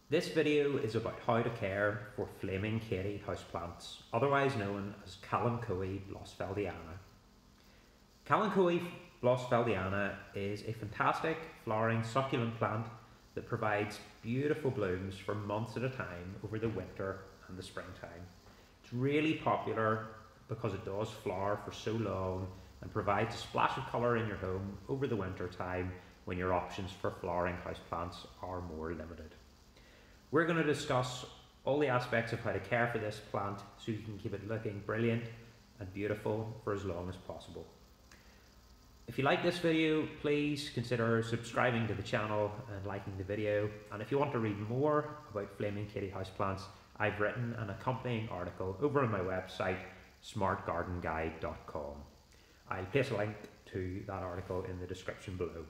This video is about how to care for Flaming Katy houseplants, otherwise known as Kalanchoe Blossfeldiana. Kalanchoe Blossfeldiana is a fantastic flowering succulent plant that provides beautiful blooms for months at a time over the winter and the springtime. It's really popular because it does flower for so long and provides a splash of colour in your home over the winter time when your options for flowering houseplants are more limited. We're going to discuss all the aspects of how to care for this plant so you can keep it looking brilliant and beautiful for as long as possible. If you like this video, please consider subscribing to the channel and liking the video. And if you want to read more about Flaming Katy houseplants, I've written an accompanying article over on my website, smartgardenguide.com. I'll place a link to that article in the description below.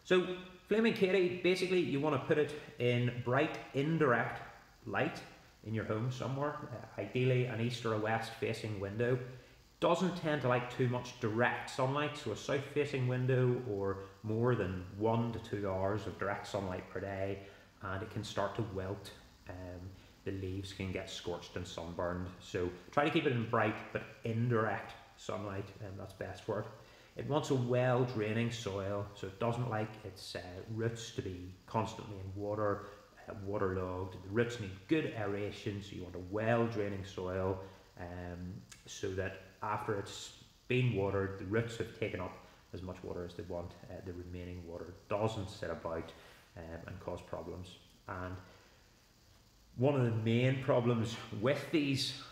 So Flaming Katy, basically you want to put it in bright indirect light in your home somewhere, ideally an east or a west facing window. Doesn't tend to like too much direct sunlight, so a south facing window or more than 1 to 2 hours of direct sunlight per day, and it can start to wilt. The leaves can get scorched and sunburned, so try to keep it in bright but indirect sunlight, and that's best for it. It wants a well draining soil, so it doesn't like its roots to be constantly in water, waterlogged. The roots need good aeration, so you want a well draining soil, so that after it's been watered, the roots have taken up as much water as they want. The remaining water doesn't sit about and cause problems. And one of the main problems with these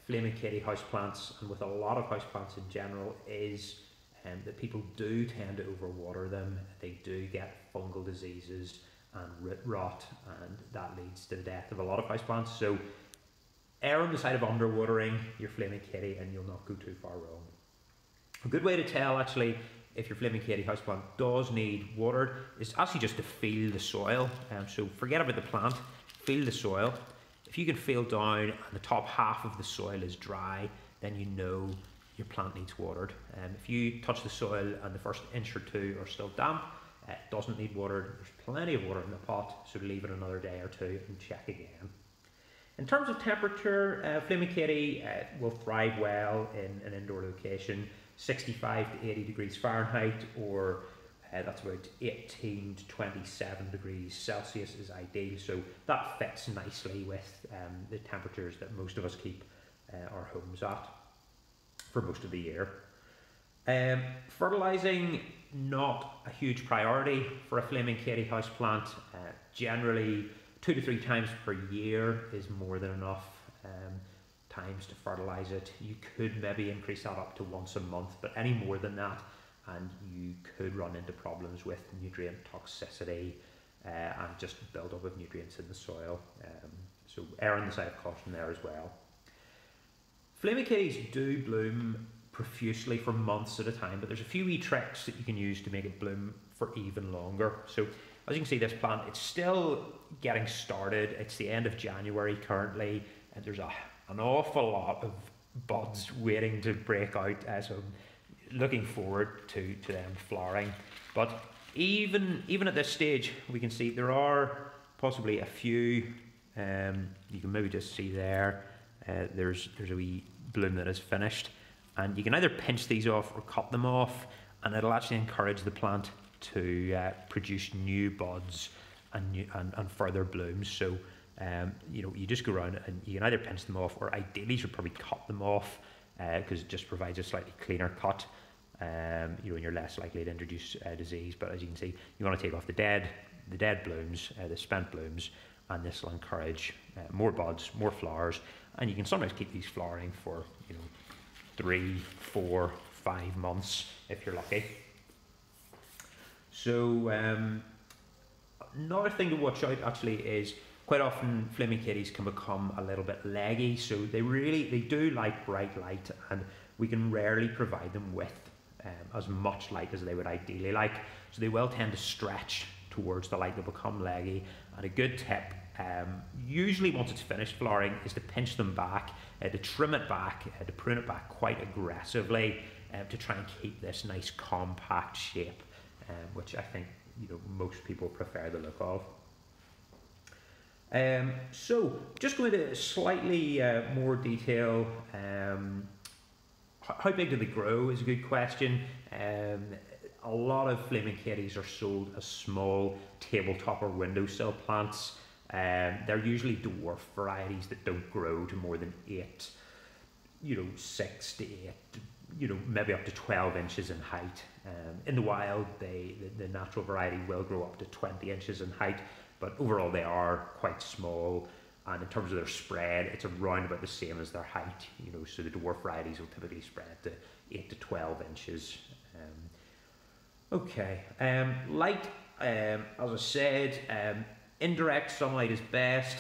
Flaming Katy houseplants, and with a lot of houseplants in general, is that people do tend to overwater them. They do get fungal diseases and root rot, and that leads to the death of a lot of houseplants. So err on the side of underwatering your Flaming Katy and you'll not go too far wrong. A good way to tell actually if your Flaming Katy houseplant does need watered is actually just to feel the soil. So forget about the plant, feel the soil. If you can feel down and the top half of the soil is dry, then you know your plant needs watered. If you touch the soil and the first inch or two are still damp, it doesn't need watered. There's plenty of water in the pot, so leave it another day or two and check again. In terms of temperature, Flaming Katy will thrive well in an indoor location. 65 to 80 degrees Fahrenheit, or that's about 18 to 27 degrees Celsius is ideal. So that fits nicely with the temperatures that most of us keep our homes at for most of the year. Fertilising, not a huge priority for a Flaming Katy houseplant. Generally 2 to 3 times per year is more than enough times to fertilise it. You could maybe increase that up to once a month, but any more than that and you could run into problems with nutrient toxicity and just build up of nutrients in the soil. So err on the side of caution there as well. Flaming Katys do bloom profusely for months at a time, but there's a few wee tricks that you can use to make it bloom for even longer. So as you can see, this plant, it's still getting started. It's the end of January currently, and there's an awful lot of buds waiting to break out, so I'm looking forward to them flowering. But even at this stage, we can see there are possibly a few, you can maybe just see there, there's a wee bloom that is finished, and you can either pinch these off or cut them off, and it'll actually encourage the plant to produce new buds and further blooms. So you know, you just go around and you can either pinch them off, or ideally you should probably cut them off because it just provides a slightly cleaner cut. You know, and you're less likely to introduce disease. But as you can see, you want to take off the dead blooms, the spent blooms, and this will encourage more buds, more flowers, and you can sometimes keep these flowering for 3, 4, 5 months if you're lucky. So another thing to watch out actually is quite often Flaming Katys can become a little bit leggy, so they do like bright light, and we can rarely provide them with as much light as they would ideally like. So they will tend to stretch towards the light, they'll become leggy. And a good tip, usually once it's finished flowering, is to pinch them back, to trim it back, to prune it back quite aggressively, to try and keep this nice compact shape, which I think most people prefer the look of. So just going into slightly more detail, how big do they grow is a good question. A lot of Flaming Katies are sold as small tabletop or windowsill plants. They're usually dwarf varieties that don't grow to more than 8, 6 to 8, maybe up to 12 inches in height. In the wild, the natural variety will grow up to 20 inches in height, but overall they are quite small. And in terms of their spread, it's around about the same as their height. So the dwarf varieties will typically spread to 8 to 12 inches. Light, as I said, indirect sunlight is best.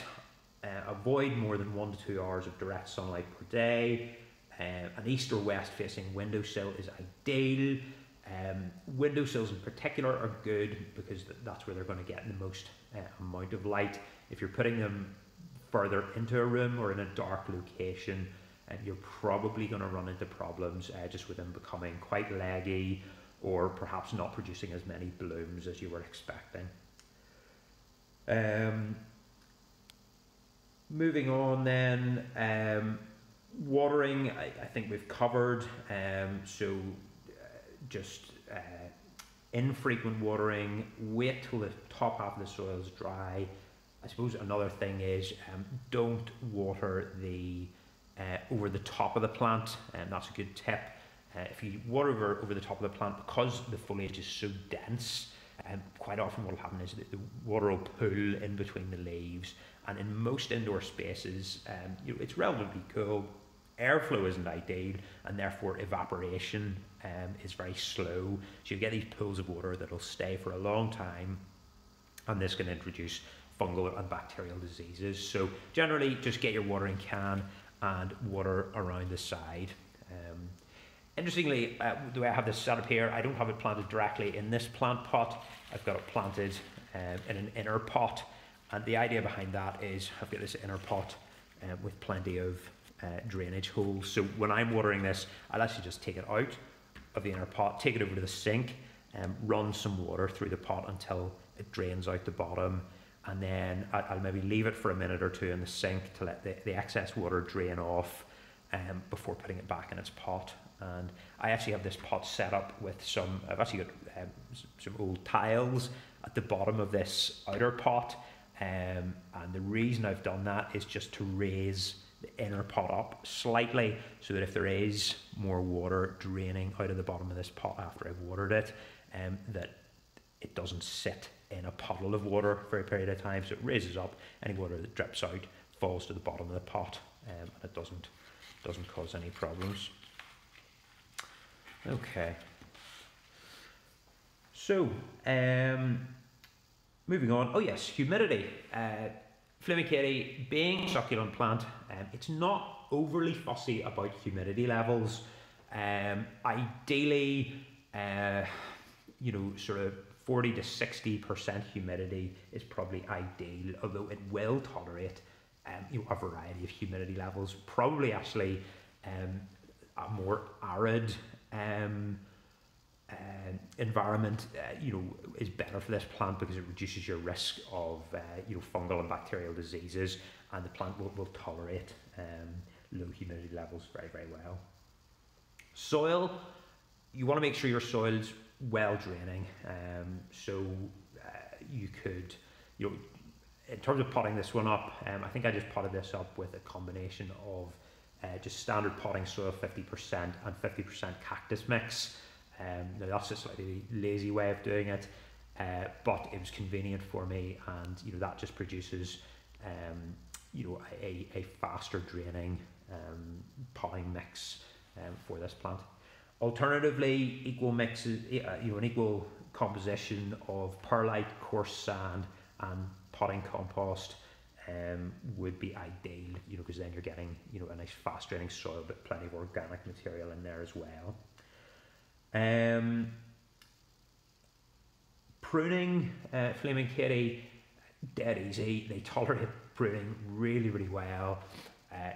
Avoid more than 1 to 2 hours of direct sunlight per day. An east or west facing windowsill is ideal. Windowsills in particular are good because that's where they're going to get the most amount of light. If you're putting them further into a room or in a dark location, you're probably going to run into problems just with them becoming quite leggy, or perhaps not producing as many blooms as you were expecting. Moving on then, watering, I think we've covered. Just infrequent watering, wait till the top half of the soil is dry. I suppose another thing is don't water the over the top of the plant, and that's a good tip. If you water over the top of the plant, because the foliage is so dense, quite often what will happen is that the water will pool in between the leaves, and in most indoor spaces, it's relatively cool. Airflow isn't ideal, and therefore evaporation is very slow. So you get these pools of water that will stay for a long time, and this can introduce fungal and bacterial diseases. So generally, just get your watering can and water around the side. Interestingly, the way I have this set up here, I don't have it planted directly in this plant pot. I've got it planted in an inner pot, and the idea behind that is I've got this inner pot with plenty of drainage holes. So when I'm watering this, I'll actually just take it out of the inner pot, take it over to the sink, and run some water through the pot until it drains out the bottom, and then I'll maybe leave it for a minute or two in the sink to let the excess water drain off before putting it back in its pot. And I actually have this pot set up with I've actually got some old tiles at the bottom of this outer pot, and the reason I've done that is just to raise the inner pot up slightly, so that if there is more water draining out of the bottom of this pot after I've watered it, that it doesn't sit in a puddle of water for a period of time. So it raises up, any water that drips out falls to the bottom of the pot, and it doesn't cause any problems. Okay, so moving on. Oh yes, humidity. Flaming Katy, being a succulent plant, it's not overly fussy about humidity levels. Ideally, sort of 40 to 60% humidity is probably ideal, although it will tolerate a variety of humidity levels. Probably actually a more arid environment is better for this plant, because it reduces your risk of fungal and bacterial diseases, and the plant will tolerate low humidity levels very, very well. Soil, you want to make sure your soil's well draining. You could, in terms of potting this one up, I think I just potted this up with a combination of just standard potting soil 50% and 50% cactus mix. Now that's a slightly lazy way of doing it, but it was convenient for me, and that just produces a faster draining potting mix for this plant. Alternatively, equal mixes, an equal composition of perlite, coarse sand, and potting compost would be ideal, because then you're getting a nice fast draining soil, but plenty of organic material in there as well. Pruning, Flaming Katy, dead easy. They tolerate pruning really, really well.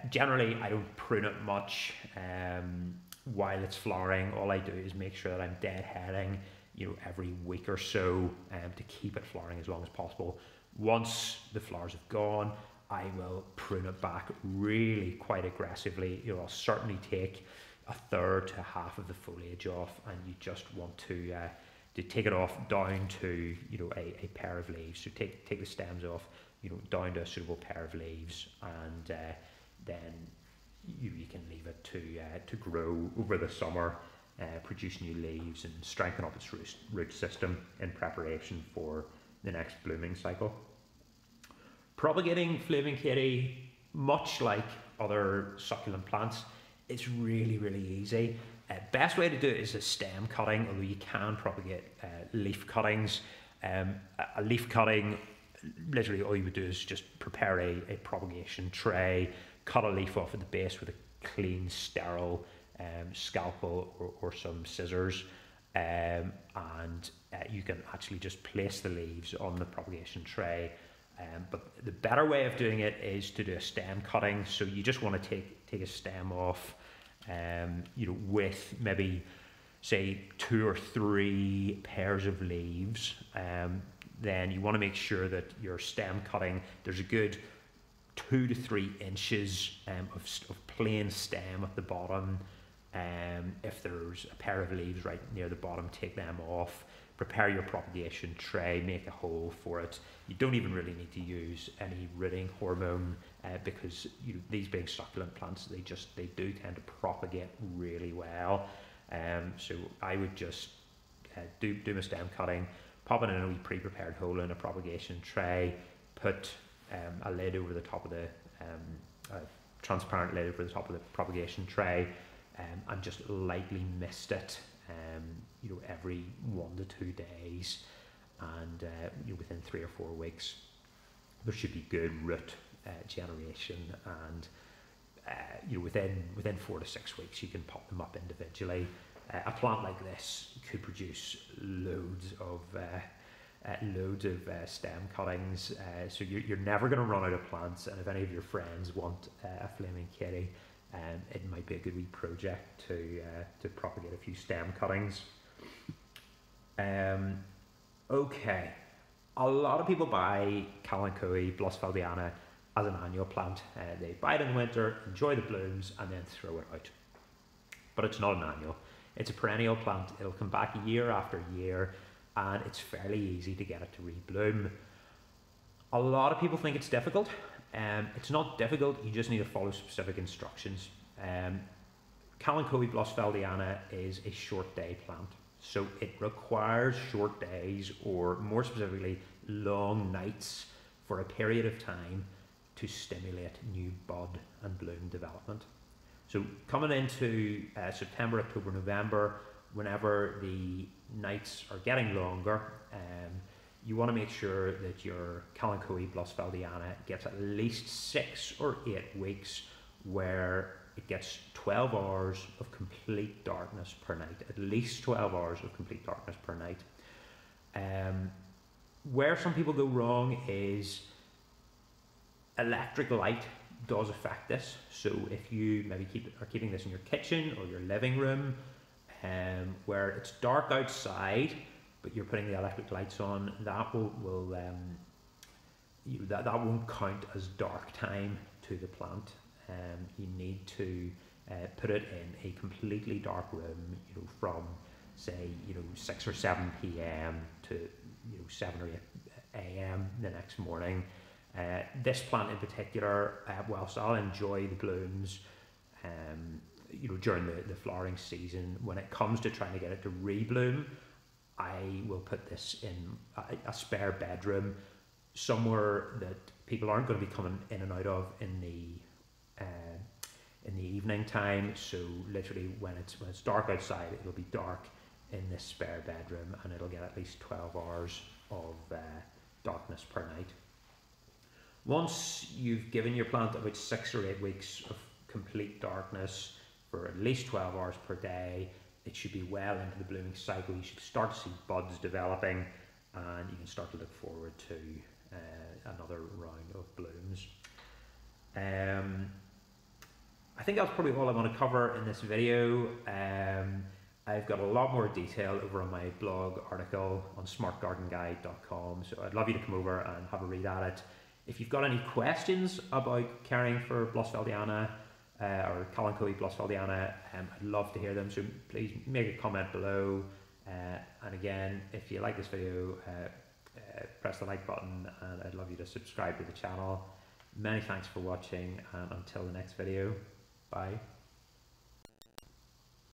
Generally, I don't prune it much while it's flowering. All I do is make sure that I'm deadheading, every week or so to keep it flowering as long as possible. Once the flowers have gone, I will prune it back really quite aggressively. I'll certainly take a third to half of the foliage off, and you just want to take it off down to a pair of leaves. So take the stems off, down to a suitable pair of leaves, and then you can leave it to grow over the summer, produce new leaves and strengthen up its root system in preparation for the next blooming cycle. Propagating Flaming Katy, much like other succulent plants, it's really, really easy. Best way to do it is a stem cutting, although you can propagate leaf cuttings. A leaf cutting, literally all you would do is just prepare a propagation tray, cut a leaf off at the base with a clean, sterile scalpel or some scissors, and you can actually just place the leaves on the propagation tray. But the better way of doing it is to do a stem cutting. So you just want to take a stem off, with maybe say 2 or 3 pairs of leaves. Then you want to make sure that your stem cutting, there's a good 2 to 3 inches of plain stem at the bottom. If there's a pair of leaves right near the bottom, take them off. Prepare your propagation tray, make a hole for it. You don't even really need to use any rooting hormone because these being succulent plants, they do tend to propagate really well. So I would just do my stem cutting, pop it in a wee pre-prepared hole in a propagation tray, put a lid over the top of the transparent lid over the top of the propagation tray, and just lightly mist it. Every 1 to 2 days, and within 3 or 4 weeks there should be good root generation, and within 4 to 6 weeks you can pop them up individually. A plant like this could produce loads of stem cuttings, so you're never going to run out of plants. And if any of your friends want a Flaming Katy, it might be a good wee project to propagate a few stem cuttings. Okay, a lot of people buy Kalanchoe Blossfeldiana as an annual plant. They buy it in the winter, enjoy the blooms, and then throw it out. But it's not an annual. It's a perennial plant. It'll come back year after year, and it's fairly easy to get it to rebloom. A lot of people think it's difficult. It's not difficult, you just need to follow specific instructions. Kalanchoe Blossfeldiana is a short day plant, so it requires short days, or more specifically long nights, for a period of time to stimulate new bud and bloom development. So coming into September, October, November, whenever the nights are getting longer, you want to make sure that your Kalanchoe Blossfeldiana gets at least 6 or 8 weeks where it gets 12 hours of complete darkness per night, at least 12 hours of complete darkness per night. Where some people go wrong is electric light does affect this. So if you maybe are keeping this in your kitchen or your living room, where it's dark outside, but you're putting the electric lights on, that that won't count as dark time to the plant. You need to put it in a completely dark room, from say 6 or 7 p.m. to 7 or 8 a.m. the next morning. This plant in particular, whilst I'll enjoy the blooms, during the flowering season, when it comes to trying to get it to rebloom, I will put this in a spare bedroom, somewhere that people aren't going to be coming in and out of in the evening time. So literally when it's dark outside, it'll be dark in this spare bedroom, and it'll get at least 12 hours of darkness per night. Once you've given your plant about 6 or 8 weeks of complete darkness for at least 12 hours per day, it should be well into the blooming cycle. You should start to see buds developing, and you can start to look forward to another round of blooms. I think that's probably all I want to cover in this video. I've got a lot more detail over on my blog article on smartgardenguide.com, so I'd love you to come over and have a read at it. If you've got any questions about caring for Blossfeldiana or Kalanchoe Blossfeldiana, I'd love to hear them, so please make a comment below. And again, if you like this video, press the like button, and I'd love you to subscribe to the channel. Many thanks for watching, and until the next video, bye.